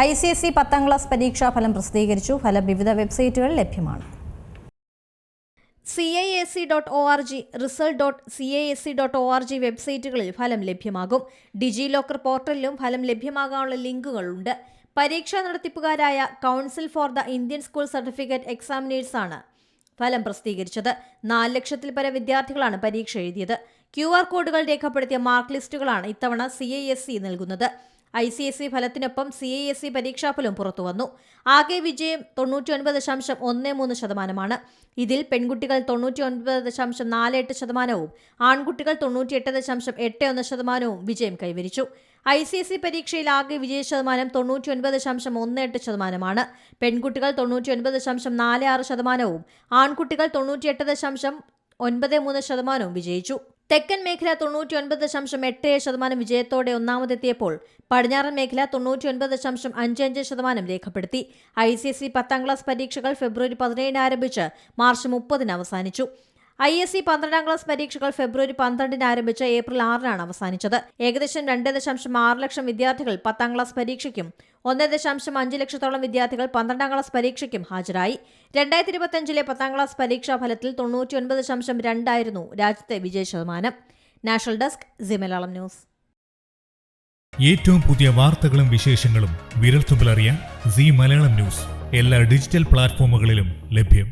ICSE 10ാം class പരീക്ഷാഫലം പ്രസിദ്ധീകരിച്ചു. ഫലം വിവിധ വെബ്സൈറ്റുകളിൽ ലഭ്യമാണ്. CISE.org, result.casc.org വെബ്സൈറ്റുകളിൽ ഫലം ലഭ്യമാകും. ഡിജി ലോക്കർ പോർട്ടലിലും ഫലം ലഭ്യമാകാനുള്ള ലിങ്കുകളുണ്ട്. പരീക്ഷാ നടത്തിപ്പുകാരായ council for the Indian school certificate എക്സാമിനേഴ്സാണ് ഫലം പ്രസിദ്ധീകരിച്ചത്. 4 ലക്ഷത്തിൽ പരം വിദ്യാർത്ഥികളാണ് പരീക്ഷ എഴുതിയത്. QR കോഡുകൾ രേഖപ്പെടുത്തിയ മാർക്ക് ലിസ്റ്റുകളാണ് ഇത്തവണ CISE നൽകുന്നത്. ICSE ഫലത്തിനൊപ്പം CISE പരീക്ഷാഫലവും പുറത്തുവന്നു. ആകെ വിജയം 99.13%. ഇതിൽ പെൺകുട്ടികൾ 99.48%, ആൺകുട്ടികൾ 98.81% വിജയം കൈവരിച്ചു. ICSE പരീക്ഷയിൽ ആകെ വിജയ ശതമാനം 99.18%. പെൺകുട്ടികൾ 99.46%, ആൺകുട്ടികൾ 98.93% വിജയിച്ചു. തെക്കൻ മേഖല 99.87% വിജയത്തോടെ ഒന്നാമതെത്തിയപ്പോൾ പടിഞ്ഞാറൻ മേഖല 99.55% രേഖപ്പെടുത്തി. ICSE 10ാം ക്ലാസ് പരീക്ഷകൾ ഫെബ്രുവരി 17 ആരംഭിച്ച് മാർച്ച് 30 അവസാനിച്ചു. ISE 12ാം ക്ലാസ് പരീക്ഷകൾ ഫെബ്രുവരി 12 ആരംഭിച്ച് ഏപ്രിൽ 6 അവസാനിച്ചത്. ഏകദേശം 2.6 ലക്ഷം വിദ്യാർത്ഥികൾ 10ാം ക്ലാസ് പരീക്ഷയ്ക്കും 1.5 ലക്ഷത്തോളം വിദ്യാർത്ഥികൾ 12ാം ക്ലാസ് പരീക്ഷയ്ക്കും ഹാജരായി. 2025 10ാം ക്ലാസ് പരീക്ഷാ ഫലത്തിൽ 99.2 രാജ്യത്തെ വിജയ ശതമാനം. National desk, C Malayalam news. ഏറ്റവും പുതിയ വാർത്തകളും വിശേഷങ്ങളും വിരൽത്തുമ്പിലറിയാൻ സി മലയാളം ന്യൂസ് എല്ലാ ഡിജിറ്റൽ പ്ലാറ്റ്ഫോമുകളിലും ലഭ്യം.